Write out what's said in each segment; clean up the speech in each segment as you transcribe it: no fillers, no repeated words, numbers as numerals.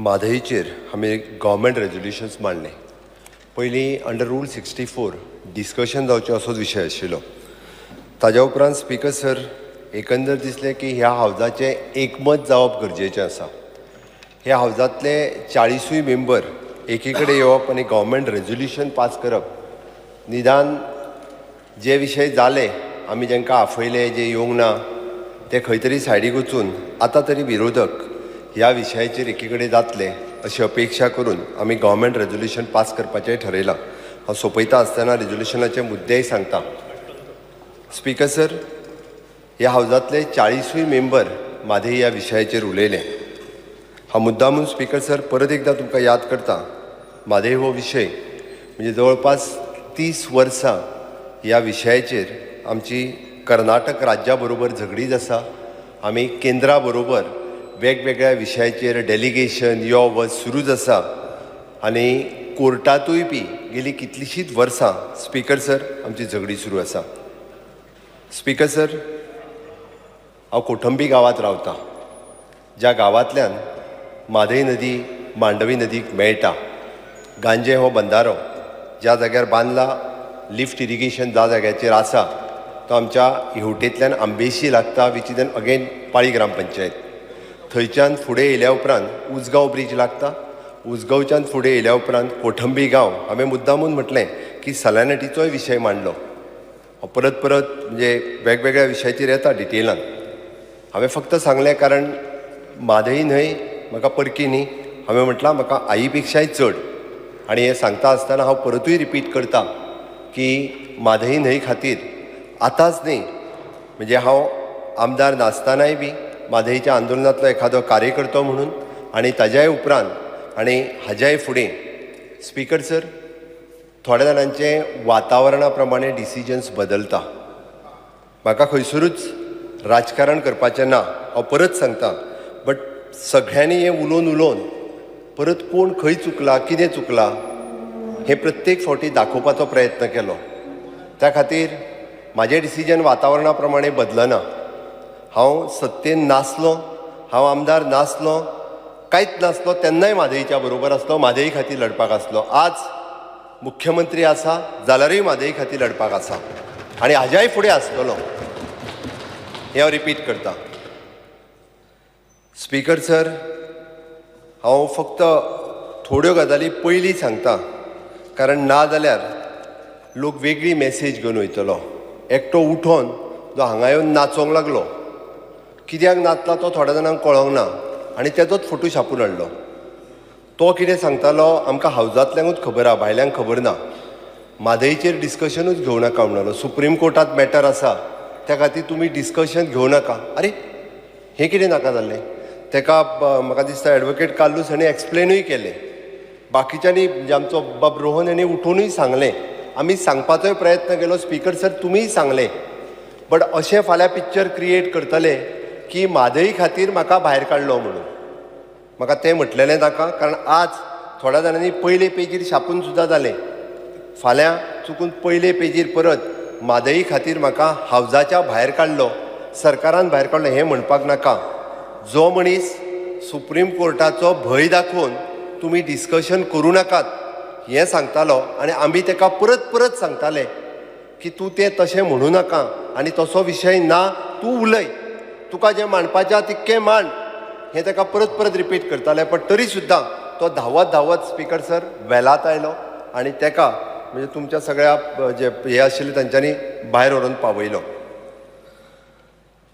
म्हादईचेर आमी गव्हर्मेंट रेजोल्युशन्स मांडले. पयलीं अंडर रूल 64 डिस्कशन जावचें असोच विशय आशिल्लो. ताज्या उपरांत स्पीकर सर एकंदर दिसलें की ह्या हावजाचें एकमत जावप गरजेचें आसा. ह्या हावजांतले 40 मेंबर एकी कडेन येवप आनी गव्हर्मेंट रेजोल्युशन पास करप. निदान जे विशय जाले आमी जेंकां आफयले जे येवंक ना ते खंय तरी सायडीक वचून आतां तरी विरोधक ह्या विशयाचेर एकी कडेन जातले अशी अपेक्षा करून आमी गव्हर्मेंट रेजोल्युशन पास करपाचें ठरयलां. हांव सोंपयता आसतना रेजोल्युशनाचे मुद्देय सांगता. स्पीकर सर, ह्या हावजांतले 40 मेंबर म्हादई ह्या विशयाचेर उलयले. हांव मुद्दामून स्पीकर सर परत एकदां तुमकां याद करता. म्हादई हो विशय म्हणजे जवळपास 30 वर्सां ह्या विशयाचेर आमची कर्नाटक राज्या बरोबर झगडीच आसा. आमी केंद्रा बरोबर वेगवेगळ्या विशयाचेर डेलिगेशन यो वच सुरूच आसा आनी कोर्टातूय बी गेली कितलींशींच वर्सां स्पीकर सर आमची झगडी सुरू आसा. स्पीकर सर, हांव कोठंबी गांवांत रावतां, ज्या गांवांतल्यान म्हादई नदी मांडवी नदीक मेळटा. गांजे हो बंदारो ज्या जाग्यार बांदला, लिफ्ट इरिगेशन ज्या जाग्याचेर आसा तो आमच्या हेवटेंतल्यान आंबेशी लागता, विच इज एन अगेन पाळी ग्रामपंचायत. थंयच्यान फुडें येयल्या उपरांत उजगांव ब्रिज लागता. उजगांवच्यान फुडें येयल्या उपरांत कोठंबी गांव. हांवें मुद्दामून म्हटलें की सॅलिनिटीचोय विशय मांडलो. हांव परत परत म्हणजे वेगवेगळ्या विशयाचेर येता डिटेलान. हांवें फक्त सांगलें कारण म्हादई न्हय म्हाका परकी न्ही. हांवें म्हटलां म्हाका आई पेक्षाय चड. आनी हें सांगता आसतना हांव परतूय रिपीट करतां की म्हादई न्हंय खातीर आतांच न्ही, म्हणजे हांव आमदार नासतानाय बी म्हादईच्या आंदोलनांतलो एखादो कार्यकर्तो म्हणून आनी ताज्याय उपरांत आनी हाज्याय फुडें स्पीकर सर, थोड्या जाणांचे वातावरणा प्रमाणे डिसिजन्स बदलता. म्हाका खंयसरूच राजकारण करपाचें ना, हांव परत सांगतां. बट सगळ्यांनी हें उलोवन परत कोण खंय चुकला, कितें चुकलां हें प्रत्येक फावटी दाखोवपाचो प्रयत्न केलो. त्या खातीर म्हाजें डिसिजन वातावरणा प्रमाणे बदलना. हांव सत्तेन नासलो, हांव आमदार नासलो, कांयच नासलो तेन्नाय म्हादईच्या बरोबर आसलो, म्हादई खातीर लडपाक आसलो. आज मुख्यमंत्री आसा जाल्यारूय म्हादई खातीर लडपाक आसा आनी हाज्याय फुडें आसतलो. हें हांव रिपीट करतां. स्पीकर सर, हांव फक्त थोड्यो गजाली पयलीं सांगतां कारण ना जाल्यार लोक वेगळी मॅसेज घेवन वयतलो. एकटो उठोन जो हांगा येवन नाचोंक लागलो, कित्याक नाचला तो थोड्या जाणांक कळोंक ना आनी तेजोच फोटो छापून हाडलो. तो कितें सांगतालो आमकां हावजांतल्यांकूच खबर आहा, भायल्यांक खबर ना. म्हादईचेर डिस्कशनूच घेवं नाका म्हणलो. सुप्रीम कोर्टांत मॅटर आसा त्या खातीर तुमी डिस्कशन घेवं नाका. अरे हें कितें नाका जाल्लें? तेका म्हाका दिसता एडवोकेट कार्लूस हाणें एक्सप्लेनूय केलें. बाकीच्यांनी म्हणजे आमचो बाब रोहन हाणें उठोनूय सांगलें. आमी सांगपाचोय प्रयत्न केलो. स्पीकर सर तुमीय सांगलें. बट अशें फाल्यां पिक्चर क्रिएट करतले की म्हादई खातीर म्हाका भायर काडलो म्हणून. म्हाका तें म्हटलेलें नाका कारण आज थोड्या जाणांनी पयले पेजीर छापून सुद्दां जालें. फाल्यां चुकून पयले पेजीर परत म्हादई खातीर म्हाका हावजाच्या भायर काडलो, सरकारान भायर काडलो हें म्हणपाक नाका. जो मनीस सुप्रीम कोर्टाचो भंय दाखोवन तुमी डिस्कशन करूं नाकात हें सांगतालो आनी आमी तेका परत परत सांगताले की तूं तें तशें म्हणूं नाका आनी तसो विशय ना, तूं उलय, तुका जें मांडपाचें तितकें मांड, हें ताका परत परत रिपीट करताले. पण तरी सुद्दां तो धांवत स्पीकर सर वेलात आयलो आनी तेका म्हणजे तुमच्या सगळ्या जे हे आशिल्ले तांच्यांनी भायर व्हरून पावयलो.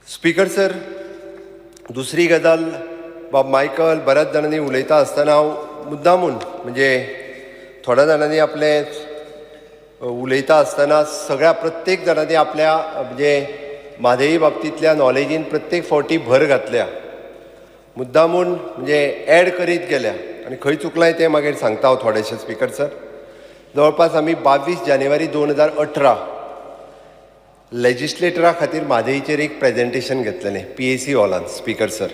स्पीकर सर, दुसरी गजाल बाब मायकल बऱ्याच जाणांनी उलयता आसतना हांव मुद्दामून म्हणजे थोड्या जाणांनी आपले उलयता आसतना सगळ्या प्रत्येक जाणांनी आपल्या म्हणजे म्हादई बाबतींतल्या नॉलेजीन प्रत्येक फावटी भर घातल्या. मुद्दामून म्हणजे एड करीत गेल्या आनी खंय चुकलां तें मागीर सांगता हांव थोडेशें. स्पीकर सर, जवळपास आमी 22 जानेवारी 2018 लेजिस्लेटरा खातीर म्हादईचेर एक प्रेजेंटेशन घेतलेलें PAC हॉलांत. स्पीकर सर,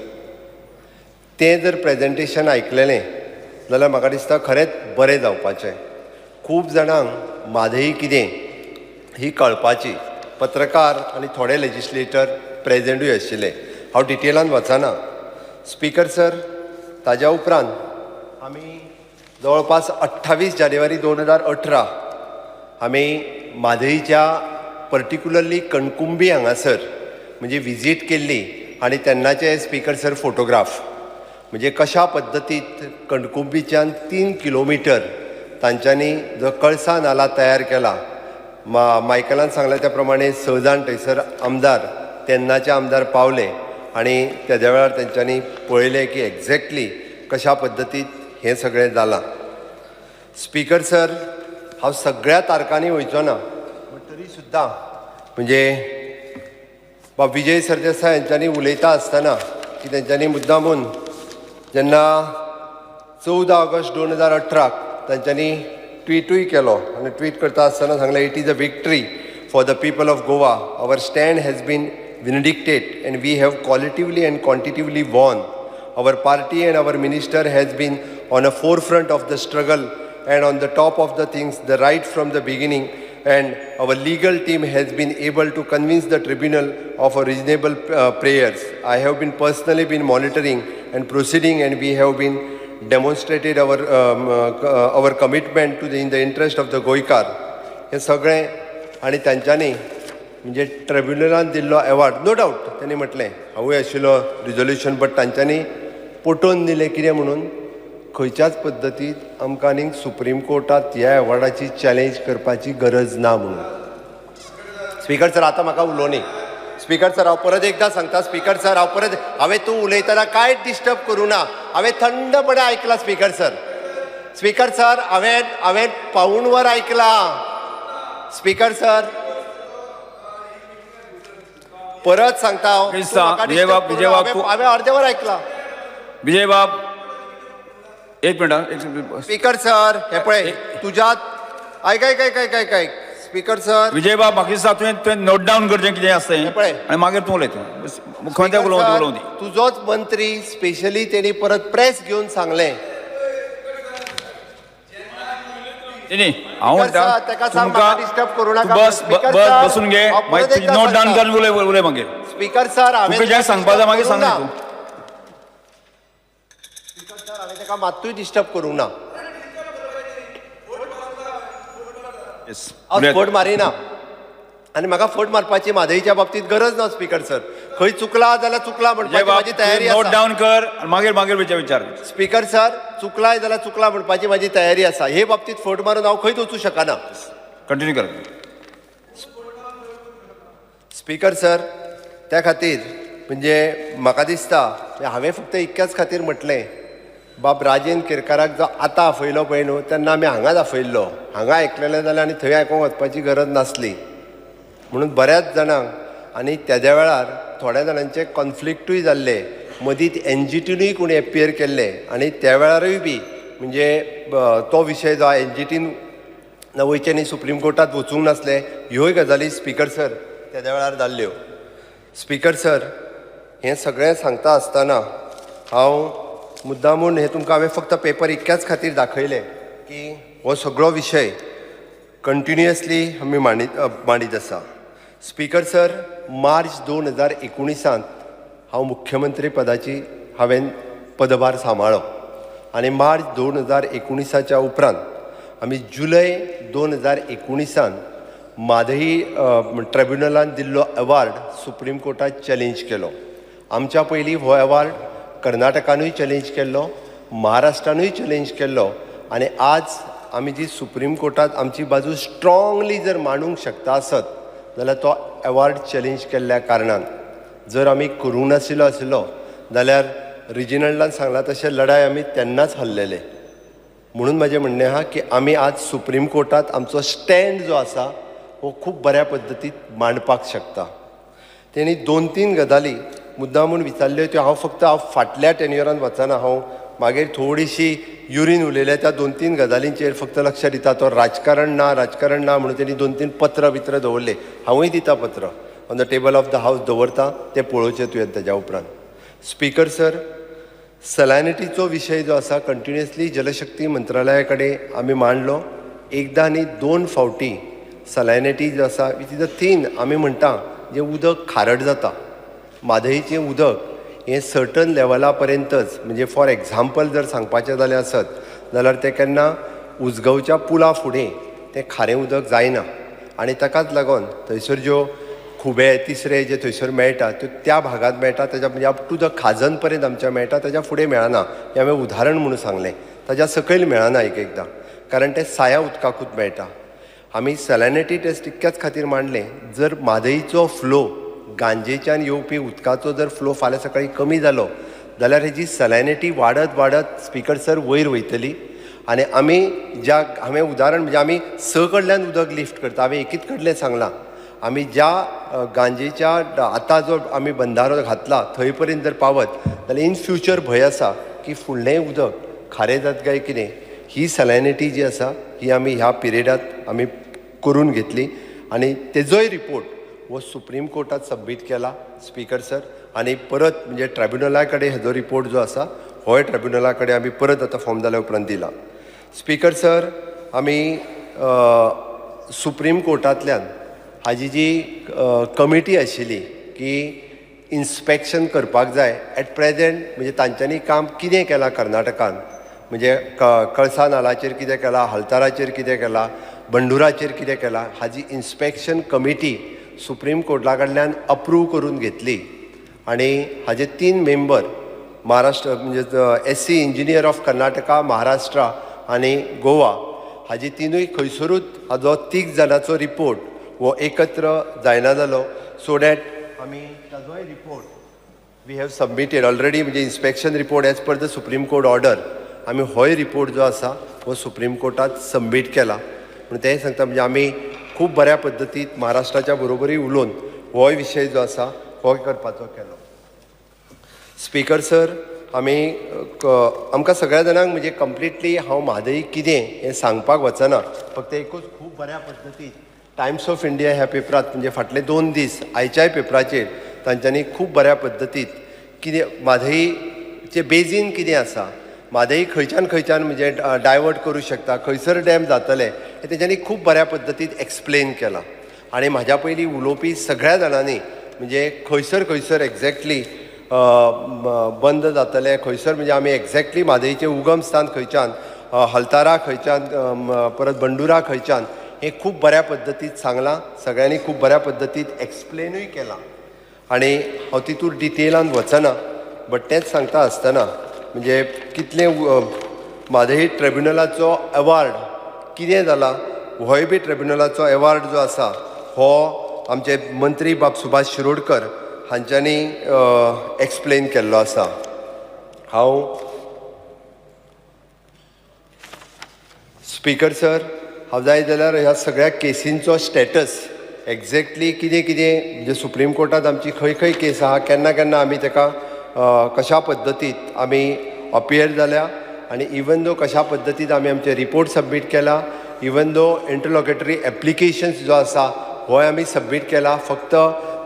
तें जर प्रेजेंटेशन आयकलेलें जाल्यार म्हाका दिसता खरेंच बरें जावपाचें. खूब जाणांक म्हादई कितें ही कळपाची. पत्रकार आनी थोडे लेजिस्लेटर प्रेजेंटूय आशिल्ले. हांव डिटेलान वचना. स्पीकर सर, ताज्या उपरांत आम्ही जवळपास 28 जानेवारी 2018 आम्ही म्हादईच्या पर्टिक्युलरली कणकुंबी हांगासर म्हणजे विजीट केल्ली आणि तेन्नाचे स्पीकर सर फोटोग्राफ म्हणजे कशा पद्दतीत कणकुंबीच्यान 3 किलोमिटर तांच्यांनी जो कळसा नाला तयार केला. मायकलान सांगल्या त्या प्रमाणे 6 जाण थंयसर आमदार तेन्नाचे आमदार पावले आणि तेद्या वेळार तेंच्यांनी पळयलें की एक्झॅक्टली कशा पद्दतीत हें सगळें जालां. स्पीकर सर हांव सगळ्या तारकांनी वयचो ना बट तरी सुद्दां म्हणजे बाब विजय सरदेसाय हांच्यांनी उलयता आसतना की तेंच्यांनी मुद्दामून जेन्ना 14 ऑगस्ट 2018 तांच्यांनी ट्विटूय केलो आनी ट्वीट करता आसतना सांगलें it is a victory for the people of Goa. Our stand has been vindicted and we have qualitatively and quantitatively won. Our party and our minister has been on a forefront of the struggle and on the top of the things the right from the beginning, and our legal team has been able to convince the tribunal of a reasonable prayers. I have been personally been monitoring and proceeding and we have been demonstrated our commitment to in the interest of the गोंयकार. हे सगळें आणि तांच्यांनी म्हणजे ट्रिब्युनलान दिल्लो award no doubt त्यांनी म्हटलें हांवूय आशिल्लो रिजोल्युशन बट तांच्यांनी पटोवन दिलें कितें म्हणून खंयच्याच पद्दतीत आमकां आनीक सुप्रीम कोर्टात ह्या अवॉर्डाची चॅलेंज करपाची गरज ना म्हणून. स्पीकर सर आतां म्हाका उलोवनी. स्पीकर सर हांव परत एकदां सांगता. स्पीकर सर हांव परत हांवें तूं उलयतना कांयच डिस्टर्ब करूं ना. हांवें थंडपणे आयकलां. स्पीकर सर स्पीकर सर हांवें पाऊण वर आयकलां. स्पीकर सर परत सांगता हांवें अर्देवर ऐकला. विजय बाब एक मिनिट. स्पीकर सर हे पळय तुज्यात ऐक स्पीकर सर विजय बाब म्हाका दिसता तुवें नोट डावन करचें कितें आसता आनी मागीर तूं उलयता. मुख्यमंत्र्याक उलोवं दी. तुजोच मंत्री स्पेशली तेणी परत प्रेस घेवन सांगलें हांव म्हणटा डिस्टर्ब करूं नाका. बस बसून घे मागीर नोट डावन करून उलय मागीर. स्पीकर सर हांवें जें सांगपा जाय मागीर सांग तूं. स्पीकर सर हांवें ताका मात्तूय डिस्टर्ब करूं ना. हांव फट मारिना आनी म्हाका फट मारपाची म्हादईच्या बाबतींत गरज ना. स्पीकर सर खंय चुकला जाल्यार चुकला म्हणपाची म्हाजी तयारी आसा. नोट डावन कर मागीर विचार. स्पीकर सर चुकलाय जाल्यार चुकला म्हणपाची म्हाजी तयारी आसा. हे बाबतींत फट मारून हांव खंयच वचूं शकना. कंटिन्यू कर. स्पीकर सर त्या खातीर म्हणजे म्हाका दिसता हांवें फक्त इतक्याच खातीर म्हटलें बाब राजेंद्र केरकाराक जो आतां आफयलो पळय न्हू तेन्ना आमी हांगाच आफयल्लो. हांगा आयकलेलें जाल्यार आनी थंय आयकोंक वचपाची गरज नासली म्हणून बऱ्याच जाणांक आनी तेद्या वेळार थोड्या जाणांचे कॉन्फ्लिक्टूय जाल्ले. मदींच एनजीटीनूय कोणी एपियर केल्ले आनी त्या वेळारूय बी म्हणजे तो विशय जो एनजीटीन वयचे न्ही सुप्रीम कोर्टात वचूंक नासले. ह्योय गजाली स्पीकर सर तेद्या वेळार जाल्ल्यो. स्पीकर सर हें सगळें सांगता आसतना हांव मुद्दामून हें तुमकां हांवें फक्त पेपर इतक्याच खातीर दाखयलें की हो सगळो विशय कंटिन्युअसली आमी मांडीत आसा. स्पीकर सर मार्च 2019 हांव मुख्यमंत्री पदाची हांवें पदभार सांबाळ्ळो आनी मार्च 2019च्या उपरांत आमी जुलय 2019 म्हादई ट्रिब्युनलान दिल्लो अवॉर्ड सुप्रीम कोर्टात चॅलेंज केलो. आमच्या पयलीं हो अवॉर्ड कर्नाटकानूय चॅलेंज केल्लो, महाराष्ट्रानूय चॅलेंज केल्लो आनी आज आमी जी सुप्रीम कोर्टात आमची बाजू स्ट्रॉंगली जर मांडूंक शकता आसत जाल्यार तो अवॉर्ड चॅलेंज केल्ल्या कारणान. जर आमी करूंक नाशिल्लो आशिल्लो जाल्यार रिजिनलान सांगलां तशें लढाय आमी तेन्नाच हरलेले. म्हणून म्हाजें म्हणणें आहा की आमी आज सुप्रीम कोर्टात आमचो स्टँड जो आसा हो खूब बऱ्या पद्दतीन मांडपाक शकता. तेणी 2-3 गजाली मुद्दामून विचारल्यो त्यो हांव फाटल्या टेन्युअरान वचना. हांव मागीर थोडीशी युरीन उलयल्या त्या 2-3 गजालींचेर फक्त लक्ष दिता. तो राजकारण ना म्हणून तेणी 2-3 पत्र दवरले. हांवूय दिता पत्र on the table of the हावस दवरता ते पळोवचें तुवें तेज्या उपरांत. स्पीकर सर सॅलिनिटीचो विशय जो आसा कंटिन्युअसली जलशक्ती मंत्रालया कडेन आमी मांडलो. एकदां न्ही 2 फावटी सॅलिनिटी जो आसा इट इज अ थीन आमी म्हणटा जें उदक खारट जाता. म्हादईचें उदक हें सर्टन लेवला पर्यंतच म्हणजे फॉर एग्जाम्पल जर सांगपाचें जालें आसत जाल्यार तें केन्ना उजगांवच्या पुला फुडें तें खारें उदक जायना आनी ताकाच लागून थंयसर ज्यो खुबे तिसरे जे थंयसर मेळटा त्यो त्या भागांत मेळटा तेज्या म्हणजे अप टू द खाजन पर्यंत आमच्या मेळटा तेज्या फुडें मेळना हें हांवें उदाहरण म्हणून सांगलें ताज्या सकयल मेळना एक एकदां कारण तें साया उदकाकूच मेळटा आमी सॅलिनिटी टेस्ट इतक्याच खातीर मांडलें जर म्हादईचो फ्लो गांजेच्यान येवपी उदकाचो जर फ्लो फाल्यां सकाळीं कमी जालो जाल्यार हेजी सॅलिनिटी वाडत वाडत स्पिकर सर वयर वयतली आनी आमी ज्या हांवें उदाहरण म्हणजे आमी स कडल्यान उदक लिफ्ट करता हांवें एकीच कडलें सांगलां आमी ज्या गांजेच्या आतां जो आमी बंधारो घातला थंय पर्यंत जर पावत जाल्यार इन फ्युचर भंय आसा की फुडलें उदक खारें जात काय कितें ही सॅलिनिटी जी आसा ही आमी ह्या पिरियडांत आमी करून घेतली आनी तेजोय रिपोर्ट हो सुप्रीम कोर्टात सबमीट केला स्पिकर सर आनी परत म्हणजे ट्रायब्युनला कडेन हेजो रिपोर्ट जो आसा होय ट्रायब्युनला कडेन आमी परत आतां फॉर्म जाल्या उपरांत दिला स्पिकर सर आमी सुप्रीम कोर्टांतल्यान हाजी जी कमिटी आशिल्ली की इन्स्पेक्शन करपाक जाय एट प्रेजेंट म्हणजे तांच्यांनी काम कितें केलां कर्नाटकान म्हणजे कळसा नालाचेर कितें केलां हलताराचेर कितें केलां बंडुराचेर कितें केलां हाजी इन्स्पेक्शन कमिटी सुप्रीम कोर्टा कडल्यान अप्रूव करून घेतली आनी हाजे 3 मेंबर महाराष्ट्र म्हणजे SC engineer of Karnataka Maharashtra आनी गोवा हाजी तिनूय खंयसरूच हाजो 3 जाणांचो रिपोर्ट हो एकत्र जायना जालो सो डॅट आमी ताजोय report we have submitted already म्हणजे inspection report as per the supreme court order आमी होय रिपोर्ट जो आसा हो सुप्रीम कोर्टात सबमीट केला म्हणून तें सांगता म्हणजे आमी खूब बऱ्या पद्दतीन महाराष्ट्राच्या बरोबरी उलोवन होय विशय जो आसा हो करपाचो केलो स्पिकर सर आमी आमकां सगळ्या जाणांक म्हणजे कंप्लिटली हांव म्हादई कितें हें सांगपाक वचना फक्त एकूच खूब बऱ्या पद्दतीन टायम्स ऑफ इंडिया ह्या पेपरांत म्हणजे फाटले 2 दीस आयच्याय पेपराचेर तांच्यांनी खूब बऱ्या पद्दतीन कितें म्हादईचें बेजीन कितें आसा म्हादई खंयच्यान म्हणजे डायवर्ट करूं शकता खंयसर डॅम जातले हें तेंच्यांनी खूब बऱ्या पद्दतीन एक्सप्लेन केलां आनी म्हाज्या पयलीं उलोवपी सगळ्या जाणांनी म्हणजे खंयसर एग्जॅक्टली बंद जातले खंयसर म्हणजे आमी एग्जॅक्टली म्हादईचें उगम स्थान खंयच्यान हलतारा खंयच्यान परत बंडुरा खंयच्यान हें खूब बऱ्या पद्दतीन सांगलां सगळ्यांनी खूब बऱ्या पद्दतीन एक्सप्लेनूय केलां आनी हांव तितूंत डिटेलान वचना बट तेंच सांगता आसतना म्हणजे कितलें म्हादई ट्रिब्युनलाचो अवॉर्ड कितें जाला होय बी ट्रिब्युनलाचो अवॉर्ड जो आसा हो आमचे मंत्री बाब सुभाष शिरोडकर हांच्यांनी एक्सप्लेन केल्लो आसा हांव स्पिकर सर हांव जाय जाल्यार ह्या सगळ्या केसींचो स्टेटस एग्जॅक्टली कितें म्हणजे सुप्रीम कोर्टांत आमची खंय केस आहा केन्ना आमी ताका कशा पद्दतीन आमी अपियर जाल्या आनी इवन दो कशा पद्दतीन आमी आमचे रिपोर्ट सबमीट केला इवन दो इंटरलॉकेटरी एप्लिकेशन्स जो आसा होय आमी सबमीट केला फक्त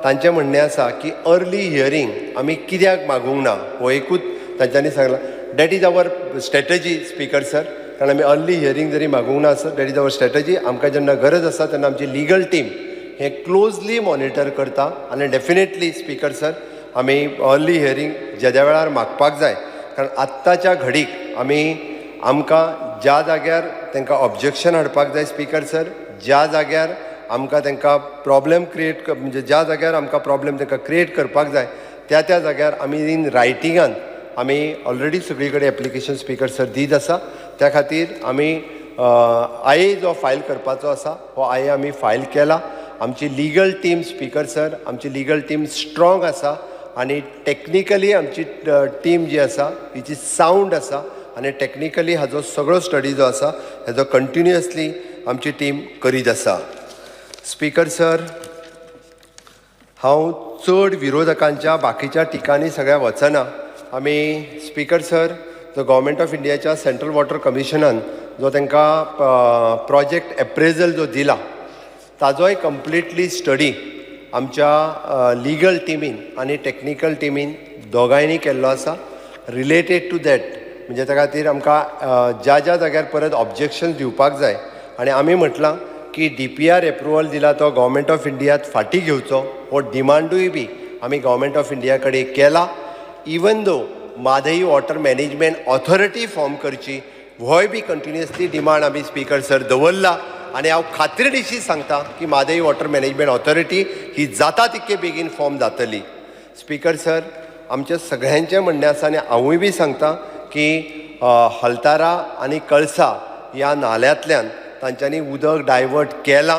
तांचें म्हणणें आसा की अर्ली हियरींग आमी कित्याक मागूंक ना हो एकूच तांच्यांनी सांगला that is our strategy speaker sir कारण आमी अर्ली हियरींग जरी मागूंक ना आसत डॅट इज आवर स्ट्रॅटजी आमकां जेन्ना गरज आसा तेन्ना आमची लिगल टीम हें क्लोजली मॉनिटर करता आनी डेफिनेटली स्पिकर सर आमी अर्ली हियरींग ज्या वेळार मागपाक जाय कारण आत्ताच्या घडीक आमकां ज्या जाग्यार तांकां ऑब्जेक्शन हाडपाक जाय स्पिकर सर ज्या जाग्यार आमकां तांकां प्रॉब्लेम क्रिएट म्हणजे ज्या जाग्यार आमकां प्रॉब्लेम तांकां क्रिएट करपाक जाय त्या जाग्यार आमी इन रायटिंगान आमी ऑलरेडी सगळी कडेन एप्लिकेशन स्पिकर सर दीत आसा त्या खातीर आमी IA जो फायल करपाचो आसा हो IA आमी फायल केला आमची लिगल टीम स्पिकर सर आमची लिगल टीम स्ट्रॉंग आसा आनी टेक्निकली आमची टीम जी आसा हिची सावंड आसा आनी टेक्निकली हाजो सगळो स्टडी जो आसा हेजो कंटिन्युअसली आमची टीम करीत आसा स्पिकर सर हांव चड विरोधकांच्या बाकीच्या ठिकाणी सगळ्या वचना आमी स्पिकर सर जो गव्हर्मेंट ऑफ इंडियाच्या सेंट्रल वॉटर कमिशनान जो तांकां प्रोजेक्ट एप्रेजल जो दिला ताजोय कंप्लिटली स्टडी आमच्या लिगल टिमीन आनी टेक्निकल टिमीन दोगांयनी केल्लो आसा रिलेटेड टू दॅट म्हणजे त्या खातीर आमकां ज्या जाग्यार परत ऑब्जेक्शन दिवपाक जाय आनी आमी म्हटलां की DPR एप्रुवल दिला तो गव्हर्मेंट ऑफ इंडियात फाटीं घेवचो हो डिमांडूय बी आमी गव्हर्मेंट ऑफ इंडिया कडेन केला even though Mhadei water management authority form करची होय बी कंटिन्युअसली डिमांड आमी स्पीकर सर दवरला आनी हांव खात्रीनिशी सांगता की म्हादई वॉटर मॅनेजमेंट ऑथॉरिटी ही जाता तितके बेगीन फॉर्म जातली. स्पीकर सर, आमच्या सगळ्यांचें म्हणणें आसा आनी हांवूय बी सांगता की हलतारा आनी कळसा ह्या नाल्यांतल्यान तांच्यांनी उदक डायवर्ट केलां.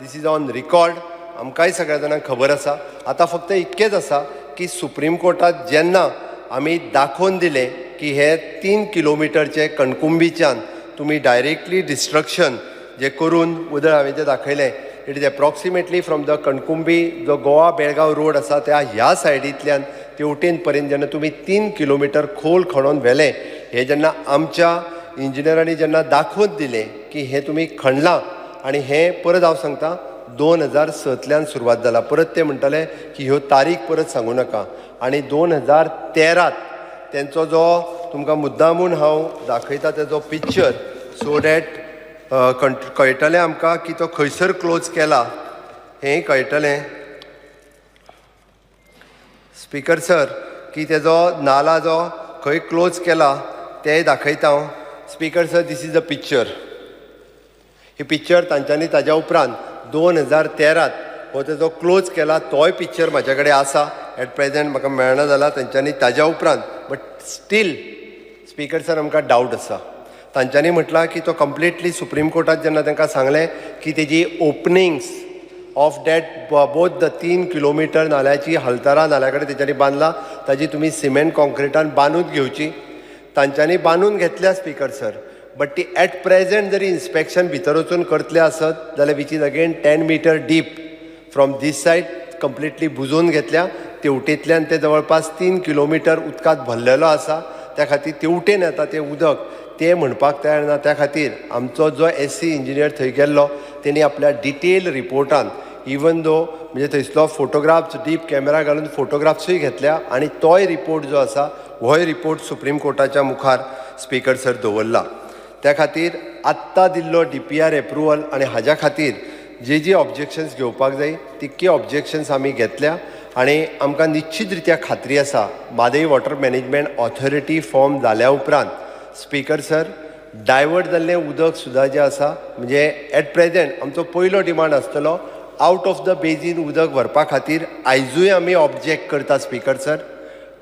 This is on record. आमकांय सगळ्या जाणांक खबर आसा. आतां फक्त इतकेंच आसा की सुप्रीम कोर्टात जेन्ना आमी दाखोवन दिले की हे 3 किलोमिटरचे कणकुंबीच्यान तुमी डायरेक्टली डिस्ट्रक्शन जे करून उदक हांवें जें दाखयलें, it is approximately from the Kankumbi जो गोवा बेळगांव रोड आसा त्या ह्या सायडींतल्यान तेवटेन पर्यंत जेन्ना तुमी 3 किलोमिटर खोल खणून व्हेलें, हे जेन्ना आमच्या इंजिनियरांनी जेन्ना दाखोवन दिलें की हे तुमी खणलां आनी हे परत हांव सांगता 2007तल्यान सुरवात जाला. परत ते म्हणटाले की ह्यो तारीख परत सांगू नाका आनी 2013त तेंचो जो तुमकां मुद्दामून हांव दाखयता तेजो पिक्चर सो डॅट कळटलें आमकां की तो खंयसर क्लोज केला हेंय कळटलें. स्पीकर सर, की तेजो नाला जो खंय क्लोज केला तेंय दाखयता हांव. Speaker sir, this is a picture. ही पिक्चर तांच्यांनी ताज्या उपरांत 2013त हो तेजो क्लोज केला तोय पिक्चर म्हाजे कडेन आसा. एट प्रेझेंट म्हाका मेळना जाला तेंच्यांनी ताज्या उपरांत. बट स्टील स्पीकर सर आमकां डावट आसा. तांच्यांनी म्हटलां की तो कंप्लिटली सुप्रीम कोर्टात जेन्ना तांकां सांगलें की तेजी openings of that both the 3 kilometre नाल्याची हलतारा नाल्या कडेन तेच्यांनी बांदला, ताजी तुमी सिमेंट कॉन्क्रिटान बांदून घेवची. तांच्यांनी बांदून घेतल्या स्पीकर सर. बट ती एट प्रेझेंट जरी इन्स्पेक्शन भितर वचून करतले आसत जाल्यार which is again 10 metre deep from this side completely बुजोवन घेतल्या. तेवटेंतल्यान ते जवळपास 3 किलोमिटर उदकांत भरलेलो आसा. त्या खातीर तेवटेन येता तें उदक ते म्हणपाक तयार ना. त्या खातीर आमचो जो SC इंजिनियर थंय गेल्लो तेणी आपल्या डिटेल रिपोर्टान इवन दो म्हणजे थंयसलो फोटोग्राफ्स डीप कॅमेरा घालून फोटोग्राफ्सूय घेतल्या आनी तोय रिपोर्ट जो आसा होय रिपोर्ट सुप्रीम कोर्टाच्या मुखार स्पीकर सर दवरला. त्या खातीर आत्तां दिल्लो DPR एप्रुवल आनी हाज्या खातीर जी ऑब्जेक्शन्स घेवपाक जाय तितकी ऑब्जेक्शन्स आमी घेतल्या आनी आमकां निश्चित रित्या खात्री आसा Mhadei water management authority form जाल्या उपरांत स्पीकर सर डायवर्ट जाल्लें उदक सुद्दां जें आसा म्हणजे एट प्रेझेंट आमचो पयलो डिमांड आसतलो आवट ऑफ द बेजीन उदक व्हरपा खातीर आयजूय आमी ऑब्जेक्ट करता स्पीकर सर.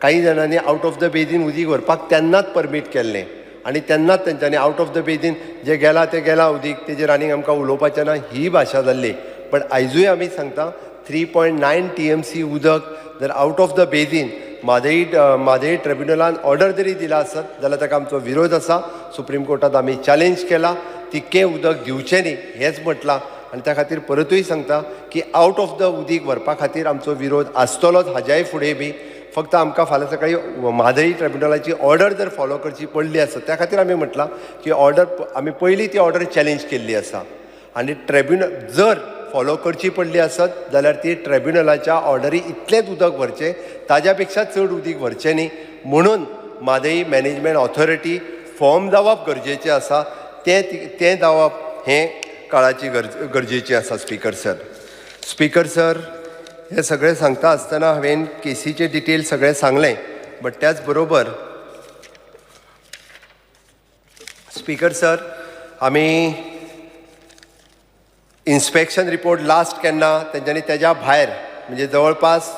काही जाणांनी आवट ऑफ द बेजीन उदीक व्हरपाक तेन्नाच परमीट केल्लें आनी तेन्नाच तेंच्यांनी आवट ऑफ द बेजीन जे गेला तें गेलां उदीक तेजेर आनीक आमकां उलोवपाचें ना ही भाशा जाल्ली. बट आयजूय आमी सांगता 3.9 TMC उदक जर out of the बेजीन Mhadei ट्रिब्युनलान order जरी दिला आसत जाल्यार ताका आमचो विरोध आसा. सुप्रीम कोर्टात आमी चॅलेंज केला तितकें उदक दिवचें न्ही हेंच म्हटलां आनी त्या खातीर परतूय सांगता की आवट ऑफ द उदीक व्हरपा खातीर आमचो विरोध आसतलोच हाज्याय फुडें बी. फक्त आमकां फाल्यां सकाळी म्हादई ट्रिब्युनलाची ऑर्डर जर फॉलो करची पडली आसत त्या खातीर आमी म्हटलां की ऑर्डर आमी पयलीं ती ऑर्डर चॅलेंज केल्ली आसा आनी ट्रिब्युनल जर फॉलो करची पडली आसत जाल्यार ती ट्रिब्युनलाच्या ऑर्डरी इतलेंच उदक व्हरचें, ताज्या पेक्षा चड उदीक व्हरचें न्ही. म्हणून म्हादई मॅनेजमेंट ऑथॉरिटी फॉर्म जावप गरजेचें आसा. तें जावप हें काळाची गरजेची आसा स्पीकर सर. स्पीकर सर, हे सगळें सांगता आसतना हांवें केसीचे डिटेल सगळें सांगलें. बट त्याच बरोबर स्पीकर सर आमी इन्स्पेक्शन रिपोर्ट लास्ट केन्ना तेंच्यांनी तेज्या भायर म्हणजे जवळपास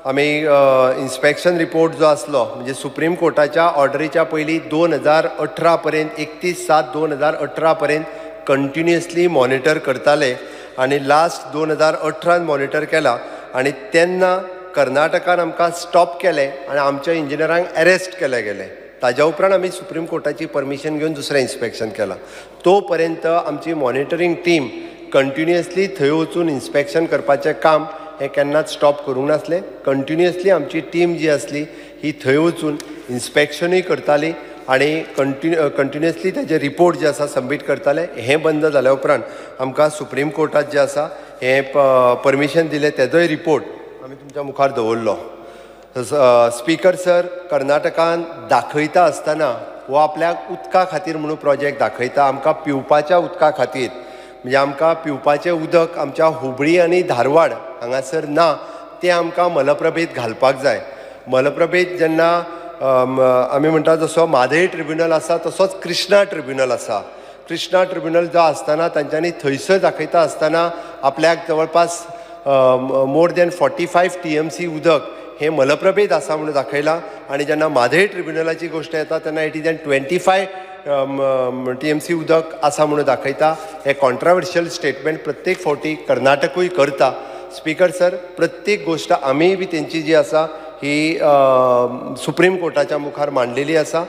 आमी इन्स्पेक्शन रिपोर्ट जो आसलो म्हणजे सुप्रीम कोर्टाच्या ऑर्डरीच्या पयलीं 2018 पर्यंत 31/7/2018 पर्यंत कंटिन्युअसली मॉनिटर करताले आनी लास्ट 2018 मॉनिटर केला आनी तेन्ना कर्नाटकान आमकां स्टॉप केलें आनी आमच्या इंजिनियरांक अरेस्ट केले गेले. ताज्या उपरांत आमी सुप्रीम कोर्टाची परमिशन घेवन दुसरें इन्स्पेक्शन केलां. तो पर्यंत आमची मॉनिटरींग टीम कंटिन्युअसली थंय वचून इन्स्पेक्शन करपाचें काम हें केन्नाच स्टॉप करूंक नासलें. कंटिन्युअसली आमची टीम जी आसली ही थंय वचून इन्स्पेक्शनूय करताली आनी कंटिन्युअसली तेजे रिपोर्ट जे आसा सबमीट करताले. हें बंद जाल्या उपरांत आमकां सुप्रीम कोर्टात जें आसा हें परमिशन दिलें तेजोय रिपोर्ट आमी तुमच्या मुखार दवरलो. स्पीकर सर, कर्नाटकान दाखयता आसतना हो आपल्याक उदका खातीर म्हणून प्रोजेक्ट दाखयता. आमकां पिवपाच्या उदका खातीर म्हणजे आमकां पिवपाचें उदक आमच्या हुबळी आनी धारवाड हांगासर ना तें आमकां मलप्रभेत घालपाक जाय. मलप्रभेत जेन्ना आमी म्हणटा जसो म्हादय ट्रिब्युनल आसा तसोच कृष्णा ट्रिब्युनल आसा. कृष्णा ट्रिब्युनल जो आसतना तांच्यांनी थंयसर दाखयता आसतना आपल्याक जवळपास मोर देन 45 TMC उदक हे मलप्रभेत आसा म्हणून दाखयलां. आनी जेन्ना म्हादय ट्रिब्युनलाची गोश्ट येता तेन्ना इट इज एन 25 TMC उदक आसा म्हणून दाखयता. हे कॉन्ट्रावर्शियल स्टेटमेंट प्रत्येक फावटी कर्नाटकूय करता. स्पीकर सर, प्रत्येक गोश्ट आमी बी तेंची जी आसा ही सुप्रीम कोर्टाच्या मुखार मांडलेली आसा.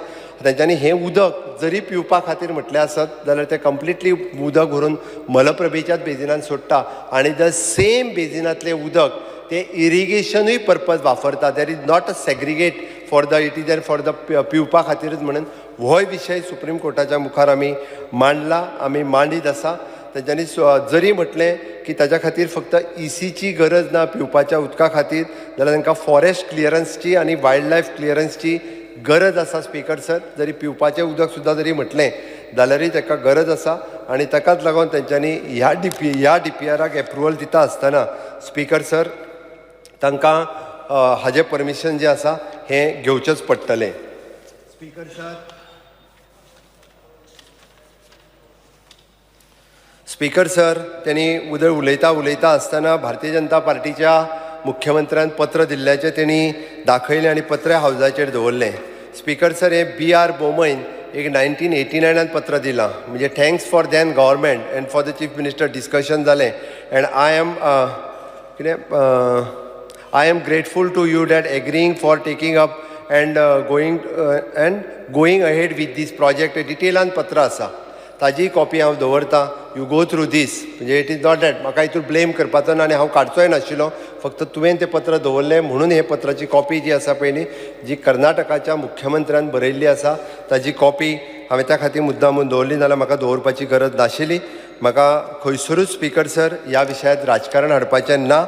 तांच्यांनी हें उदक जरी पिवपा खातीर म्हटलें आसत जाल्यार तें कंप्लिटली उदक व्हरून मलप्रभेच्याच बेजिनान सोडटा आनी द सेम बेजिनांतलें उदक ते इरिगेशनूय पर्पज वापरता. There is not a segregate for the it is for the पिवपा खातीरच म्हणून होय विशय सुप्रीम कोर्टाच्या मुखार आमी मांडला, आमी मांडीत आसा. तांच्यांनी जरी म्हटलें की ताच्या खातीर फक्त ECची गरज ना पिवपाच्या उदका खातीर, जाल्यार तांकां फॉरेस्ट क्लियरन्सची आनी वायल्ड लायफ क्लियरन्सची गरज आसा. स्पीकर सर, जरी पिवपाचें उदक सुद्दां जरी म्हटलें जाल्यारूय ताका गरज आसा. आनी ताकाच लागून तांच्यांनी ह्या DPRक एप्रुवल दिता आसतना स्पीकर सर तांकां हाजें परमिशन जें आसा हें घेवचेंच पडटलें. स्पीकर सर, स्पीकर सर, त्यांनी उलयता आसतना भारतीय जनता पार्टीच्या मुख्यमंत्र्यान पत्र दिल्ल्याचें तेणी दाखयलें आनी पत्र हावजाचेर दवरलें. स्पीकर सर, हे BR बोमैन एक 1989 पत्र दिलां. म्हणजे thanks for than government end for the chief minister discussion जालें end I am grateful to you that agreeing for taking up and going ahead with this project. डिटेलान पत्र आसा, ताजी copy हांव दवरतां. यू गो थ्रू दीस. म्हणजे it is not that म्हाका हितून blame करपाचो ना आनी हांव काडचोय नाशिल्लो, फक्त तुवें तें पत्र दवरलें म्हणून हे पत्राची कॉपी जी आसा पळय न्ही, जी कर्नाटकाच्या मुख्यमंत्र्यान बरयल्ली आसा ताजी कॉपी हांवें त्या खातीर मुद्दामून दवरली, नाल्यार म्हाका दवरपाची गरज नाशिल्ली. म्हाका खंयसरूच स्पीकर सर ह्या विशयांत राजकारण हाडपाचें ना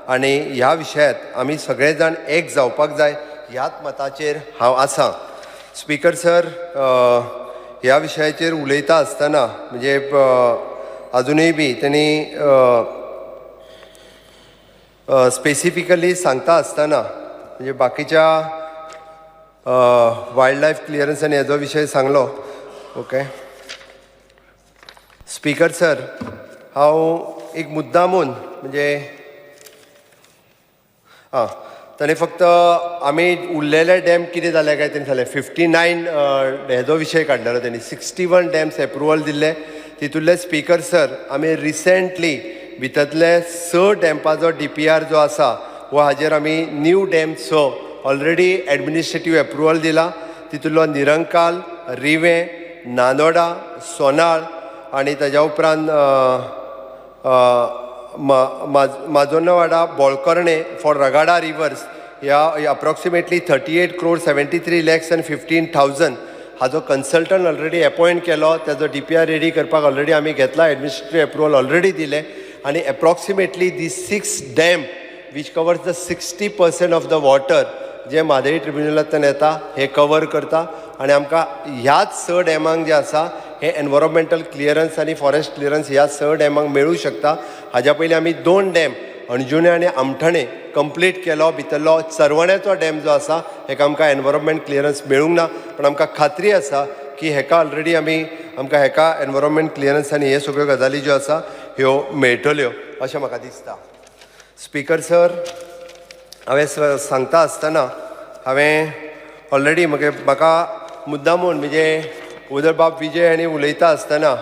आनी ह्या विशयांत आमी सगळे जाण एक जावपाक जाय ह्याच मताचेर हांव आसां. स्पीकर सर, ह्या विशयाचेर उलयता आसतना म्हणजे अजुनूय बी तेणी स्पेसिफिकली सांगता आसतना म्हणजे बाकीच्या वायल्ड लायफ क्लियरन्स आनी हेजो विशय सांगलो. ओके स्पीकर सर, हांव एक मुद्दामून म्हणजे ताणें फक्त आमी उरलेले डॅम कितें जाले काय तेणी सांगलें 59 हेजो विशय काडलेलो तेणी. 61 डॅम्स एप्रुवल दिल्ले, तितूंतले स्पीकर सर आमी रिसेंटली भितरले 6 डॅम्पाचो DPR जो आसा वो हाजेर आमी new dam 6 already administrative approval दिला. तितूंतलो निरंकाल, रिवे, नानोडा, सोनाळ आनी ताज्या उपरांत माजोनवाडा, बोळकर्णे फॉर रगाडा रिवर्स ह्या approximately 38 crore 73 lakhs and 15,000 Hajo consultant already appoint केलो. ताजो DPR रेडी करपाक ऑलरेडी आमी घेतला, एडमिनिस्ट्रेटीव एप्रुवल ऑलरेडी दिले आनी approximately this 6 dam which covers the 60% of the water जे म्हादय ट्रिब्युनलांतल्यान येता हे कवर करता. आनी आमकां ह्याच 6 डॅमांक जे आसा हे एनवायरमेंटल क्लियरन्स आनी फॉरेस्ट क्लियरन्स ह्या 6 डॅमांक मेळूं शकता. हाज्या पयलीं आमी 2 डॅम अणजुणे आनी आमठाणे कंप्लीट केलो. भितरलो चरवण्याचो डॅम जो आसा हेका आमकां एनवायरमेंट क्लियरन्स मेळूंक ना, पण आमकां खात्री आसा की हेका ऑलरेडी आमकां हेका एनवायरमेंट क्लियरन्स आनी हे सगळ्यो गजाली ज्यो आसा ह्यो मेळटल्यो अशें म्हाका दिसता. स्पीकर सर, हांवें सांगता आसतना हांवें ऑलरेडी म्हाका मुद्दामून म्हणजे उदरबाब विजय हांणी उलयता आसतना